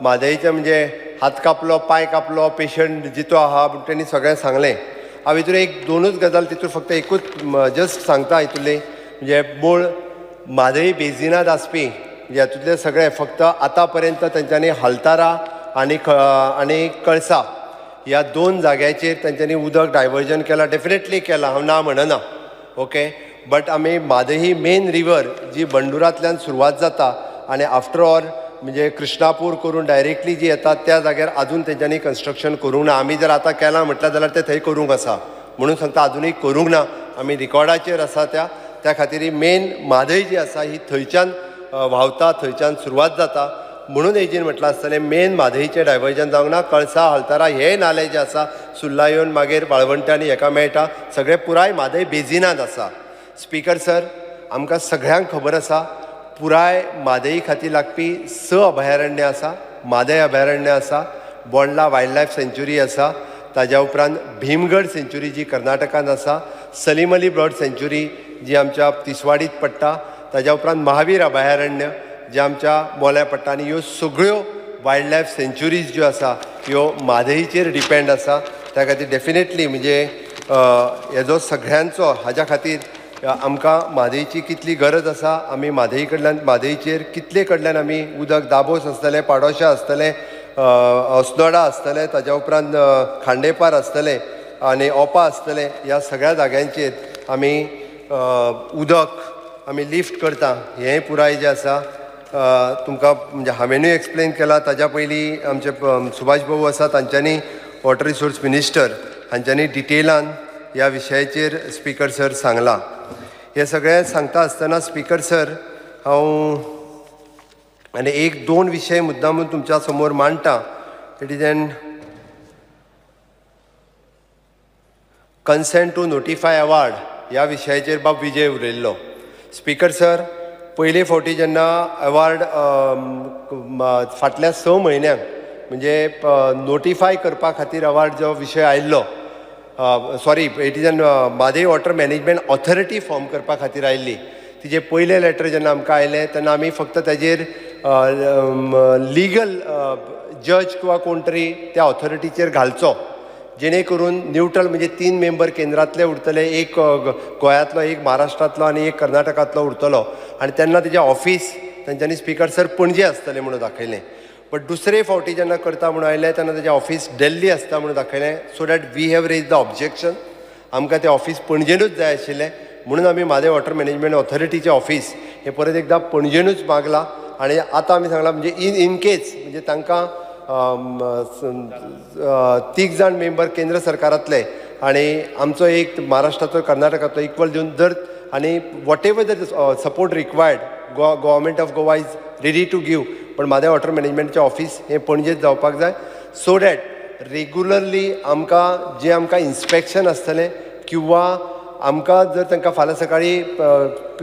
म्हादयचें म्हणजे हात कापलो, पांय कापलो, पेशंट जितो आहा म्हण तेणी सगळें सांगलें. हांव हितून एक 2च गजाल तितून फक्त एकूच जस्ट सांगता हितूंतली म्हणजे मूळ म्हादय बेजिनांत आसपी हातूंतले सगळे फक्त आतां पर्यंत तेंच्यांनी हलतारा आनी कळसा ह्या 2 जाग्याचेर तेंच्यांनी उदक डायवर्जन केलां. डेफिनेटली केलां, हांव ना म्हणना. ओके, बट आमी म्हादय ही मेन रिवर जी बंडुरांतल्यान सुरवात जाता आनी आफ्टर ऑल म्हणजे कृष्णापूर करून डायरेक्टली जी येतात त्या जाग्यार अजून तेंच्यांनी कन्स्ट्रक्शन करूंक ना. आमी जर आतां केलां म्हटल्यार जाल्यार तें थंय करूंक आसा म्हणून सांगता, अजुनूय करूंक ना. आमी रिकॉर्डाचेर आसा त्या खातीर ही मेन म्हादय जी आसा ही थंयच्यान व्हांवता, थंयच्यान सुरवात जाता म्हणून हेजेर म्हटलं आसतलें मेन म्हादईचें डायवर्जन जावंक ना. कळसा हलतारा हे नाले जे आसा सुर्ला येवन मागीर वाळवंट्यांनी हेका मेळटा सगळें पुराय म्हादय बेजिनांत आसा. स्पीकर सर, आमकां सगळ्यांक खबर आसा पुराय म्हादई खातीर लागपी 6 अभयारण्य आसा. म्हादय अभयारण्य आसा, बोंडला वायल्ड लायफ सँच्युरी आसा, ताज्या उपरांत भीमगड सँच्युरी जी कर्नाटकांत आसा, सलीम अली बर्ड सँच्युरी जी आमच्या तिसवाडीत पडटा, ताज्या उपरांत महावीर अभयारण्य जे आमच्या मोल्या पडटा. आनी ह्यो सगळ्यो वायल्ड लायफ सँच्युरीज ज्यो आसा ह्यो म्हादईचेर डिपेंड आसा. त्या खातीर डेफिनेटली म्हणजे हेजो सगळ्यांचो हाज्या खातीर आमकां म्हादईची कितली गरज आसा. आमी म्हादई कडल्यान म्हादईचेर कितले कडल्यान आमी उदक दाबोस आसतलें, पाडोशा आसतलें, अस्नोडा आसतलें, ताज्या उपरांत खांडेपार आसतलें आनी ओपा आसतलें, ह्या सगळ्या जाग्यांचेर आमी उदक आमी लिफ्ट करता. हेंय पुराय जें आसा तुमकां म्हणजे हांवेनूय एक्सप्लेन केलां. ताज्या पयलीं आमचे सुभाष भाऊ आसा तांच्यांनी वॉटर रिसोर्स मिनिस्टर हांच्यांनी डिटेलान ह्या विशयाचेर स्पीकर सर सांगलां. हे सगळें सांगता आसतना स्पीकर सर हांव आनी 1-2 विशय मुद्दामून तुमच्या समोर मांडटा. It is an consent to notify award ह्या विशयाचेर बाब विजय उलयल्लो. स्पीकर सर, पयले फावटी जेन्ना अवॉर्ड फाटल्या 6 म्हयन्यांक म्हणजे नोटिफाय करपा खातीर अवॉर्ड जो विशय आयिल्लो, sorry it is N Mhadei water management authority form करपा खातीर आयिल्ली. तिजें पयलें लेटर जेन्ना आमकां आयलें तेन्ना आमी फक्त ताजेर लिगल जज किंवा कोण तरी त्या ऑथॉरिटीचेर घालचो, जेणे करून न्यूट्रल म्हणजे 3 मेंबर केंद्रांतले उरतले, एक गोंयांतलो, एक महाराष्ट्रांतलो आनी एक कर्नाटकांतलो उरतलो. आनी तेन्ना तेजें ऑफीस तांच्यांनी स्पीकर सर पणजे आसतलें म्हणून दाखयलें. बट दुसरे फावटी जेन्ना करता म्हणून आयलें तेन्ना तेजें ऑफीस दिल्ली आसता म्हणून दाखयलें. So that we have raise the objection. आमकां तें ऑफीस पणजेनूच जाय आशिल्लें म्हणून आमी म्हादय वॉटर मॅनेजमेंट ऑथॉरिटीचें ऑफीस हें परत एकदां पणजेनूच मागलां. आनी आतां आमी सांगलां म्हणजे इन केस म्हणजे तांकां 3 जाण मेंबर केंद्र सरकारांतले आनी आमचो एक महाराष्ट्राचो कर्नाटकाचो इक्वल दिवन जर आनी whatever the support required government of Goa is ready to give. पण म्हादय वॉटर मॅनेजमेंटचें ऑफीस हें पणजेच जावपाक जाय. सो डॅट रेगुलरली आमकां जें आमकां इन्स्पेक्शन आसतलें किंवा आमकां जर तांकां फाल्यां सकाळीं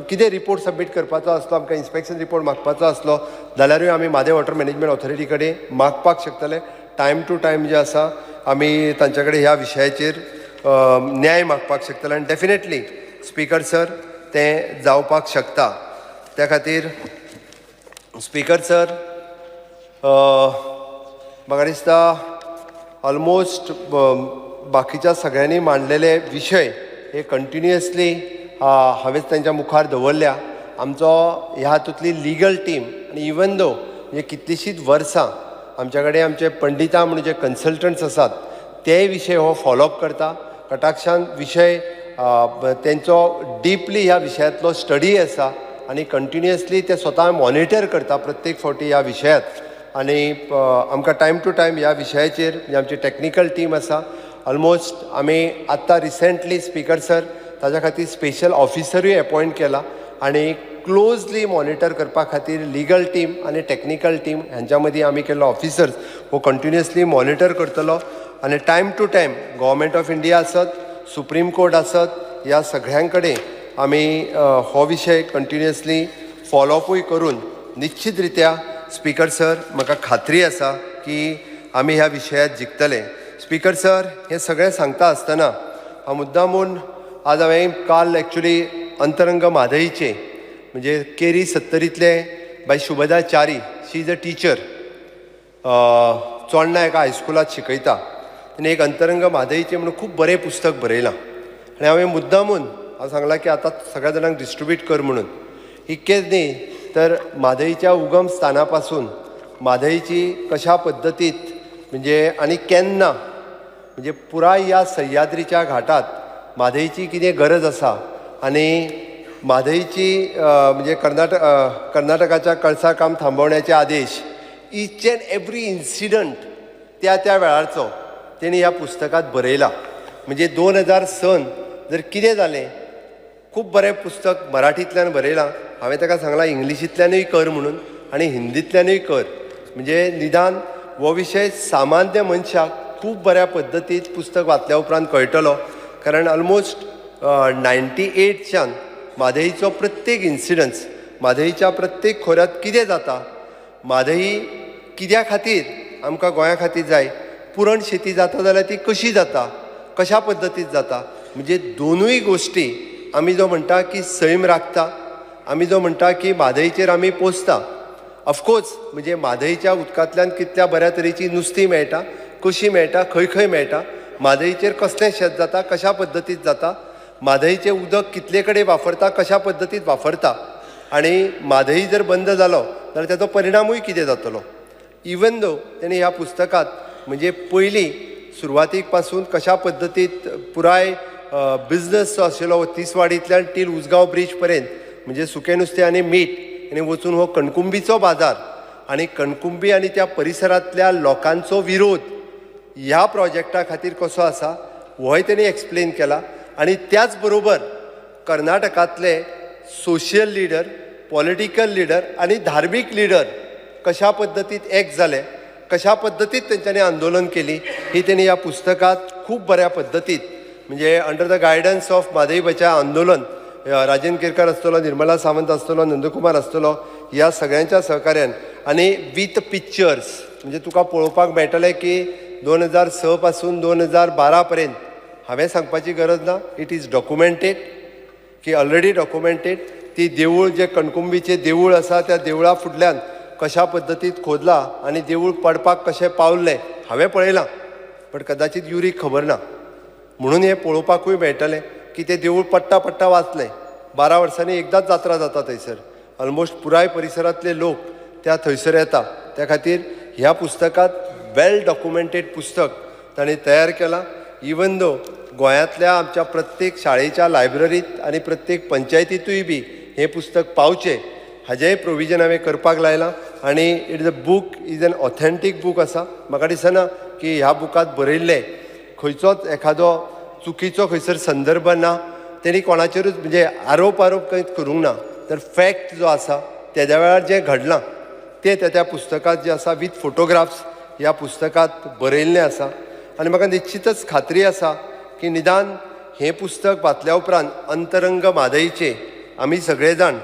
कितें रिपोर्ट सबमीट करपाचो आसलो, आमकां इन्स्पेक्शन रिपोर्ट मागपाचो आसलो जाल्यारूय आमी म्हादय वॉटर मॅनेजमेंट ऑथॉरिटी कडेन मागपाक शकतले. टायम टू टायम जें आसा आमी तांचे कडेन ह्या विशयाचेर न्याय मागपाक शकतले. आनी डेफिनेटली स्पीकर सर तें जावपाक शकता. त्या खातीर स्पीकर सर म्हाका दिसता ऑलमोस्ट बाकीच्या सगळ्यांनी मांडलेले विशय हे कंटिन्युअसली हांवें तांच्या मुखार दवरल्या. आमचो ह्या हातूंतली लिगल टीम आनी इवन दो म्हणजे कितलींशींच वर्सां आमच्या कडेन आमचे पंडितां म्हणून जे कन्सल्टंट्स आसात ते विशय हो फॉलोअप करता. कटाक्षान विशय तेंचो डीपली ह्या विशयांतलो स्टडी आसा आनी कंटिन्युअसली ते स्वता मॉनिटर करता प्रत्येक फावटी ह्या विशयांत. आनी आमकां टायम टू टायम ह्या विशयाचेर म्हणजे आमची टॅक्निकल टीम आसा. ऑलमोस्ट आमी आत्तां रिसेंटली स्पीकर सर ताच्या खातीर स्पेशल ऑफिसरूय अपॉयंट केला आनी क्लोजली मॉनिटर करपा खातीर लिगल टीम आनी टॅक्निकल टीम हांच्या मदीं आमी केल्लो ऑफिसर्स हो कंटिन्युअसली मॉनिटर करतलो. आनी time to time government of India आसत, सुप्रीम कोर्ट आसत, ह्या सगळ्यां कडेन आमी हो विशय कंटिन्युअसली फॉलोअपूय करून निश्चित रित्या स्पीकर सर म्हाका खात्री आसा की आमी ह्या विशयांत जिखतले. स्पीकर सर, हें सगळें सांगता आसतना हांव मुद्दामून आज हांवें काल एक्चुली अंतरंग म्हादईचे म्हणजे केरी 70तले by Shubhada Chari, she is a teacher, चोडणा एका हायस्कुलांत शिकयता. तिणें एक अंतरंग म्हादईचें म्हणून खूब बरें पुस्तक बरयलां आनी हांवें मुद्दामून हांव सांगलां की आतां सगळ्या जाणांक डिस्ट्रिब्यूट कर म्हणून. इतकेंच न्ही तर म्हादईच्या उगम स्थाना पासून म्हादईची कशा पद्दतीत म्हणजे आनी केन्ना म्हणजे पुराय ह्या सह्याद्रीच्या घाटात म्हादईची कितें गरज आसा आनी म्हादईची म्हणजे कर्नाटकाच्या कळसा काम थांबवण्याचे आदेश, ईच एंड एवरी इन्सिडंट त्या वेळारचो तेणी ह्या पुस्तकांत बरयला. म्हणजे 2006 जर कितें जालें, खूब बरें पुस्तक मराठींतल्यान बरयलां. हांवें ताका सांगलां इंग्लिशींतल्यानूय कर म्हणून आनी हिंदींतल्यानूय कर. म्हणजे निदान हो विशय सामान्य मनशाक खूब बऱ्या पद्दतीत पुस्तक वाचल्या उपरांत कळटलो. कारण ऑलमोस्ट 98च्यान म्हादईचो प्रत्येक इन्सिडन्स, म्हादईच्या प्रत्येक खोऱ्यांत कितें जाता, म्हादई कित्या खातीर आमकां गोंया खातीर जाय, पुरण शेती जाता जाल्यार ती कशी जाता, कशा पद्दतीत जाता, म्हणजे दोनूय गोश्टी आमी जो म्हणटा की सैम राखता, आमी जो म्हणटा की म्हादईचेर आमी पोसता. ऑफकोर्स म्हणजे म्हादईच्या उदकांतल्यान कितल्या बऱ्या तरेची नुस्तीं मेळटा, कशी मेळटा, खंय खंय मेळटा, म्हादईचेर कसलें शेत जाता, कशा पद्दतीत जाता, म्हादईचें उदक कितले कडेन वापरता, कशा पद्दतीत वापरता, आनी म्हादई जर बंद जालो जाल्यार ताचो परिणामूय कितें जातलो. इवन दो तेणी ह्या पुस्तकांत म्हणजे पयलीं सुरवातीक पासून कशा पद्दतीत पुराय बिझनस जो आशिल्लो तिसवाडींतल्यान टील उसगांव ब्रीज पर्यंत, म्हणजे सुकें नुस्तें आनी मीठ, आनी वचून हो कणकुंबीचो बाजार आनी कणकुंबी आनी त्या परिसरांतल्या लोकांचो विरोध ह्या प्रोजेक्टा खातीर कसो आसा होय तेणी एक्सप्लेन केला. आनी त्याच बरोबर कर्नाटकांतले सोशियल लिडर, पॉलिटिकल लिडर आनी धार्मीक लिडर कशा पद्दतीत एक जाले, कशा पद्दतीत तेंच्यांनी आंदोलन केली, ही तेणी ह्या पुस्तकांत खूब बऱ्या पद्दतीत म्हणजे under the guidance of Mhadei बचाव आंदोलन, राजेंद्र केरकर आसतलो, निर्मला सावंत आसतलो, नंदकुमार आसतलो, ह्या सगळ्यांच्या सहकार्यान आनी विथ पिक्चर्स, म्हणजे तुका पळोवपाक मेळटलें की 2006 पासून 2012 पर्यंत, हांवें सांगपाची गरज ना, इट इज डॉक्युमेंटेड, की ऑलरेडी डॉक्युमेंटेड. ती देवूळ जे कणकुंबीचें देवूळ आसा त्या देवळा फुडल्यान कशा पद्दतीत खोदला आनी देवूळ पडपाक कशें पावल्लें हांवें पळयलां, बट कदाचित युरीक खबर ना, म्हणून हें पळोवपाकूय मेळटलें की तें देवूळ पडटा पडटा वाचलें. 12 वर्सांनी एकदांच जात्रा जाता थंयसर, ऑलमोस्ट पुराय परिसरांतले लोक त्या थंयसर येता. त्या खातीर ह्या पुस्तकांत वेल डॉक्युमेंटेड पुस्तक ताणें तयार केलां. इवन दो गोंयांतल्या आमच्या प्रत्येक शाळेच्या लायब्ररींत आनी प्रत्येक पंचायतींतूय बी हें पुस्तक पावचें हाचेंय प्रोविजन हांवें करपाक लायलां. आनी it is a book, is an authentic book आसा. म्हाका दिसना की ह्या बुकांत बरयल्लें खंयचोच एखादो चुकीचो खंयसर संदर्भ ना, तेणी कोणाचेरूच म्हणजे आरोप खंय करूंक ना, तर फॅक्ट जो आसा तेद्या वेळार जें घडलां तें त्या पुस्तकांत जें आसा विथ फोटोग्राफ्स ह्या पुस्तकांत बरयल्लें आसा. आनी म्हाका निश्चितच खात्री आसा की निदान हें पुस्तक वाचल्या उपरांत अंतरंग म्हादईचे आमी सगळे जाण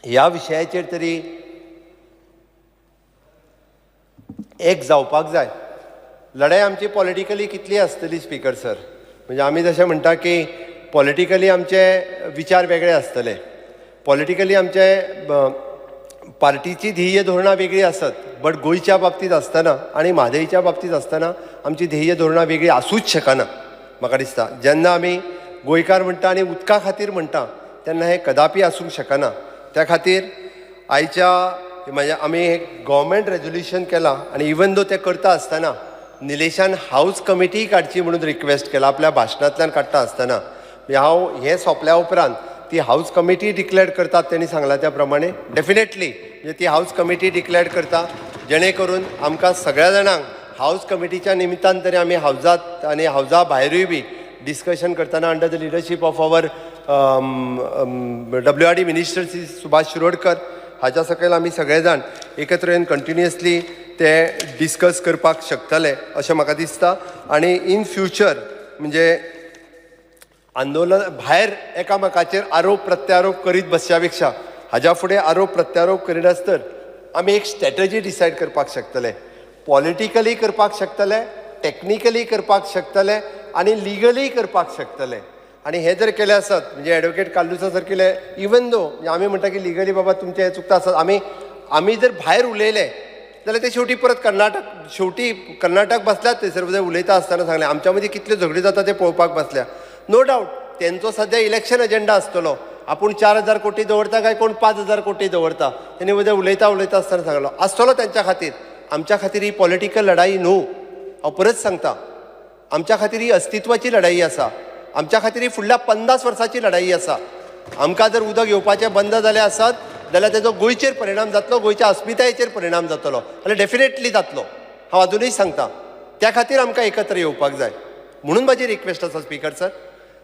ह्या विशयाचेर तरी एक जावपाक जाय. लढाई आमची पॉलिटिकली कितली आसतली स्पीकर सर, म्हणजे आमी जशें म्हणटा की पॉलिटिकली आमचे विचार वेगळे आसतले, पॉलिटिकली आमचे पार्टीची ध्येय धोरणां वेगळी आसत, बट गोंयच्या बाबतींत आसतना आनी म्हादईच्या बाबतींत आसतना आमची ध्येय धोरणां वेगळी आसूच शकना. म्हाका दिसता जेन्ना आमी गोंयकार म्हणटा आनी उदका खातीर म्हणटा तेन्ना हें कदापी आसूंक शकना. त्या खातीर आयच्या म्हणजे आमी एक गव्हर्मेंट रेजोल्युशन केलां आनी इवन दो तें करता आसतना निलेशान हाऊस कमिटी काडची म्हणून रिक्वेस्ट केला आपल्या भाशणांतल्यान काडटा आसतना. हांव हें सोंपल्या उपरांत ती हाऊस कमिटी डिक्लेअर करतात तेणी सांगलां त्या प्रमाणे डेफिनेटली म्हणजे ती हाऊस कमिटी डिक्लेअर करता जेणे करून आमकां सगळ्या जाणांक हाऊस कमिटीच्या निमित्तान तरी आमी हावजात आनी हावजा भायरूय बी डिस्कशन करतना under the leadership of our WRD minister Shri Subhash Shirodkar हाच्या सकयल आमी सगळे जाण एकत्र येवन कंटिन्युअसली ते डिस्कस करपाक शकतले अशें म्हाका दिसता. आनी इन फ्युचर म्हणजे आंदोलन भायर एकामेकाचेर आरोप प्रत्यारोप करीत बसच्या पेक्षा हाज्या फुडें आरोप प्रत्यारोप करिनासतर आमी एक स्ट्रॅटजी डिसायड करपाक शकतले, पॉलिटिकली करपाक शकतले, टेक्निकली करपाक शकतले आनी लिगली करपाक शकतले. आनी हे जर केले आसत म्हणजे एडवोकेट काल्लुसा सारकेले इवन दो आमी म्हणटा की लिगली बाबा तुमचें हें चुकता आसत, आमी जर भायर उलयले जाल्यार ते शेवटी परत कर्नाटक बसल्यात थंयसर उलयता आसतना सांगलें आमच्या मदीं कितल्यो झगड्यो जाता ते पळोवपाक बसल्या. नो डावट तेंचो सद्या इलेक्शन एजेंडा आसतलो, आपूण 4,000 कोटी दवरता काय कोण 5,000 कोटी दवरता, तेणी उलयता आसतना सांगलो आसतलो त्यांच्या खातीर. आमच्या खातीर ही पॉलिटिकल लढाई न्हू, हांव परत सांगता, आमच्या खातीर ही अस्तित्वाची लढाई आसा, आमच्या खातीर ही फुडल्या 50 वर्सांची लढाई आसा. आमकां जर उदक येवपाचें बंद जालें आसत जाल्यार तेजो गोंयचेर परिणाम जातलो, गोंयच्या अस्मितायेचेर परिणाम जातलो आनी डेफिनेटली जातलो, हांव अजुनूय सांगता. त्या खातीर आमकां एकत्र येवपाक जाय म्हणून म्हाजी रिक्वेस्ट आसा स्पीकर सर.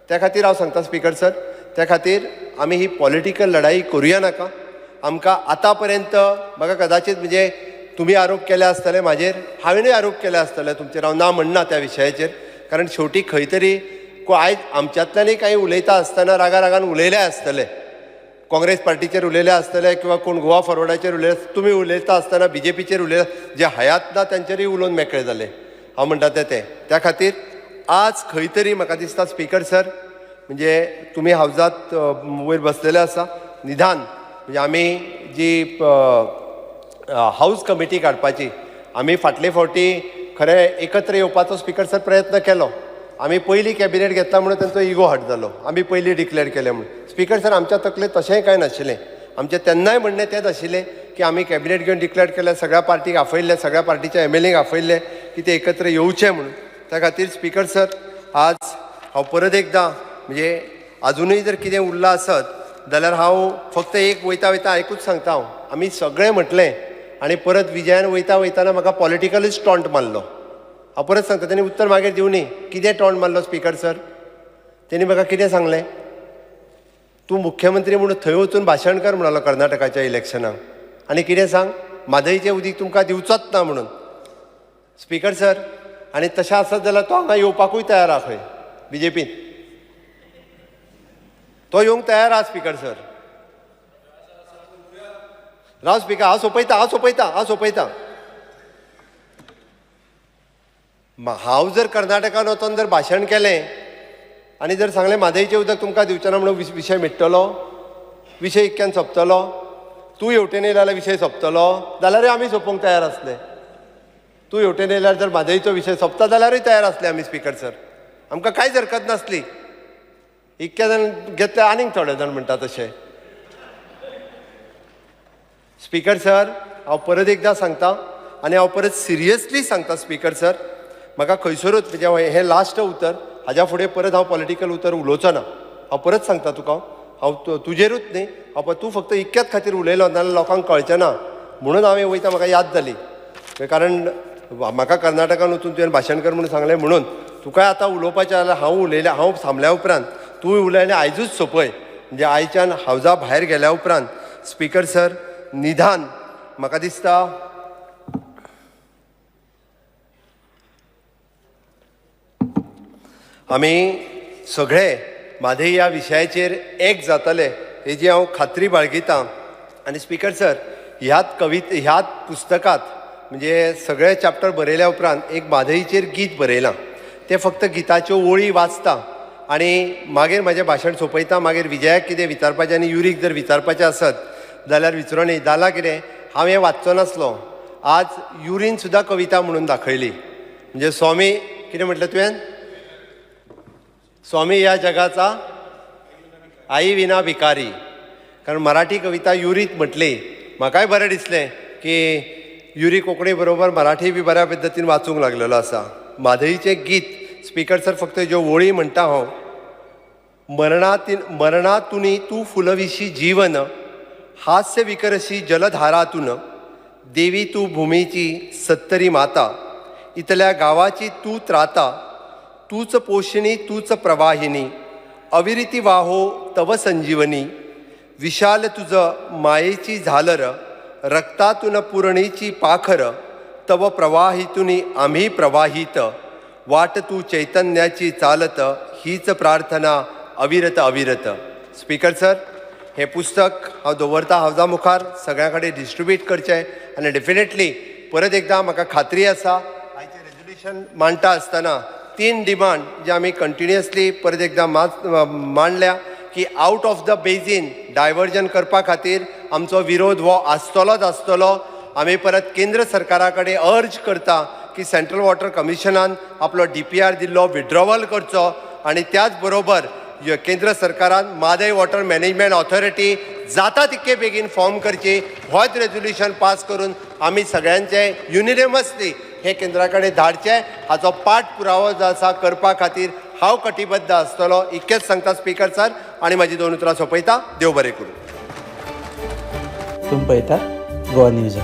त्या खातीर हांव सांगता स्पीकर सर, त्या खातीर आमी ही पॉलिटिकल लढाई करुया नाका. आमकां आतां पर्यंत म्हाका कदाचित म्हणजे तुम्ही आरोप केले आसतले म्हाजेर, हांवेनूय आरोप केले आसतले तुमचेर, हांव ना म्हणना त्या विशयाचेर. कारण शेवटी खंय तरी आयज आमच्यांतल्यानय काही उलयता आसतना रागान उलयले आसतले, काँग्रेस पार्टीचेर उलयले आसतले किंवा कोण गोवा फॉरवर्डाचेर उलयले, तुमी उलयता आसतना BJPचेर उलयले, जे हयात ना तांचेरूय उलोवन मेकळे जाले. हांव म्हणटा ते त्या खातीर आज खंय तरी म्हाका दिसता स्पीकर सर, म्हणजे तुमी हावजात वयर बसलेले आसा, निदान म्हणजे आमी जी हाऊस कमिटी काडपाची, आमी फाटले फावटी खरें एकत्र येवपाचो स्पीकर सर प्रयत्न केलो. आमी पयलीं कॅबिनेट घेतला म्हणून तांचो इगो हट जालो, आमी पयलीं डिक्लेअर केलें म्हणून. स्पीकर सर आमच्या तकलेंत तशेंय कांय नाशिल्लें. आमचें तेन्नाय म्हणणें तेंच आशिल्लें की आमी कॅबिनेट घेवन डिक्लेअर केलें, सगळ्या पार्टीक आफयल्ले, सगळ्या पार्टीच्या MLAंक आफयल्ले की ते एकत्र येवचे म्हणून. त्या खातीर स्पीकर सर आज हांव परत एकदां म्हणजे अजुनूय जर कितें उरलां आसत जाल्यार हांव फक्त एक वयता आयकूच सांगता. आमी सगळें म्हटलें आनी परत विजयान वयताना म्हाका पॉलिटिकलूच टॉन्ट मारलो. हांव परत सांगता, तेणी उत्तर मागीर दिवनी. कितें टॉन्ट मारलो स्पीकर सर? तेणी म्हाका कितें सांगलें? तूं मुख्यमंत्री म्हणून थंय वचून भाशण कर म्हणलो कर्नाटकाच्या इलेक्शनाक, आनी कितें सांग, म्हादईचें उदीक तुमकां दिवचोच ना म्हणून. स्पीकर सर, आनी तशें आसत जाल्यार तो हांगा येवपाकूय तयार आहा खंय BJPन. तो येवंक तयार आहा स्पीकर सर. राव स्पीकर, हांव सोंपयता. हांव जर कर्नाटकान वचोन जर भाशण केलें आनी जर सांगलें म्हादईचें उदक तुमकां दिवचें ना म्हणून विशय मिटतलो, विशय इतक्यान सोंपतलो, तूं हेवटेन येयलो जाल्यार विशय सोंपतलो, जाल्यारूय आमी सोंपोवंक तयार आसले. तूं हेवटेन येयल्यार जर म्हादईचो विशय सोंपता जाल्यारूय तयार आसले आमी स्पीकर सर. आमकां कांयच हरकत नासली. इतके जाण घेतले आनीक थोडे जाण म्हणटा तशें. स्पीकर सर, हांव परत एकदां सांगता आनी हांव परत सिरियसली सांगता स्पीकर सर, म्हाका खंयसरूच म्हणजे हें लास्ट उतर, हाज्या फुडें परत हांव पॉलिटिकल उतर उलोवचो ना. हांव परत सांगता तुका, हांव तुजेरूच न्ही, तूं फक्त इतक्याच खातीर उलयलो नाजाल्यार लोकांक कळचें ना म्हणून हांवें वयता, म्हाका याद जाली. कारण म्हाका कर्नाटकान वचून तुवें भाशण कर म्हणून सांगलें म्हणून. तुकाय आतां उलोवपाचें जाल्यार हांव उलयलें, हांव थांबल्या उपरांत तूंय उलयलें आयजूच सोंपय. म्हणजे आयच्यान हावजा भायर गेल्या उपरांत स्पीकर सर निदान म्हाका दिसता आमी सगळे म्हादई ह्या विशयाचेर एक जातले हेजी हांव खात्री बाळगितां. आनी स्पीकर सर, ह्याच पुस्तकांत म्हणजे सगळे चॅप्टर बरयल्या उपरांत एक म्हादईचेर गीत बरयलां. तें फक्त गिताच्यो वळी वाचता आनी मागीर म्हाजें भाशण सोंपयता. मागीर विजयाक कितें विचारपाचें आनी युरीक जर विचारपाचें आसत जाल्यार विचारोनी. जालां कितें, हांव हें वाचचो नासलो. आज युरीन सुद्दां कविता म्हणून दाखयली. म्हणजे स्वामी कितें म्हटलें तुवें? स्वामी ह्या जगाचा आई विना भिकारी. कारण मराठी कविता युरीत म्हटली. म्हाकाय बरें दिसलें की युरी कोंकणी बरोबर मराठी बी बऱ्या पद्दतीन वाचूंक लागलेलो आसा. म्हादईचें गीत स्पीकर सर फक्त ज्यो वळी म्हणटा हांव. मरणातुनी तूं फुलविशी जीवन, हास्य विकरशी जलधारातून, देवी तू भूमीची सत्तरी माता, इतल्या गावाची तू त्राता, तूच पोषिणी तूच प्रवाहिनी, अविरिती वाहो तव संजीवनी, विशाल तुझ मायेची झालर, रक्तातून पुरणीची पाखर, तव प्रवाहितुनी आम्ही प्रवाहित, वाट तू चैतन्याची चालत, हीच प्रार्थना अविरत अविरत. स्पीकर सर, हे पुस्तक हांव दवरता हावजा मुखार, सगळ्यां कडेन डिस्ट्रिब्यूट करचें. आनी डेफिनेटली परत एकदां म्हाका खात्री आसा आयचें रेजोल्युशन मांडटा आसतना 3 डिमांड जे आमी कंटिन्युअसली परत एकदां मांडल्या की आउट ऑफ द बेजीन डायवर्जन करपा खातीर आमचो विरोध हो आसतलोच आसतलो. आमी परत केंद्र सरकारा कडेन अर्ज करता की सेंट्रल वॉटर कमिशनान आपलो DPR दिल्लो विड्रॉवल करचो आनी त्याच बरोबर केंद्र सरकारान म्हादय वॉटर मॅनेजमेंट ऑथॉरिटी जाता तितके बेगीन फॉर्म करची. होच रेजोल्युशन पास करून आमी सगळ्यांचे युनिनिमसली हे केंद्रा कडेन धाडचे. हाचो पाठपुरावो जो आसा करपा खातीर हांव कटिबद्ध आसतलो. इतकेंच सांगता स्पीकर सर आनी म्हाजी 2 उतरां सोंपयता. देव बरें करूं. तुम पळयता गोवा न्यूज.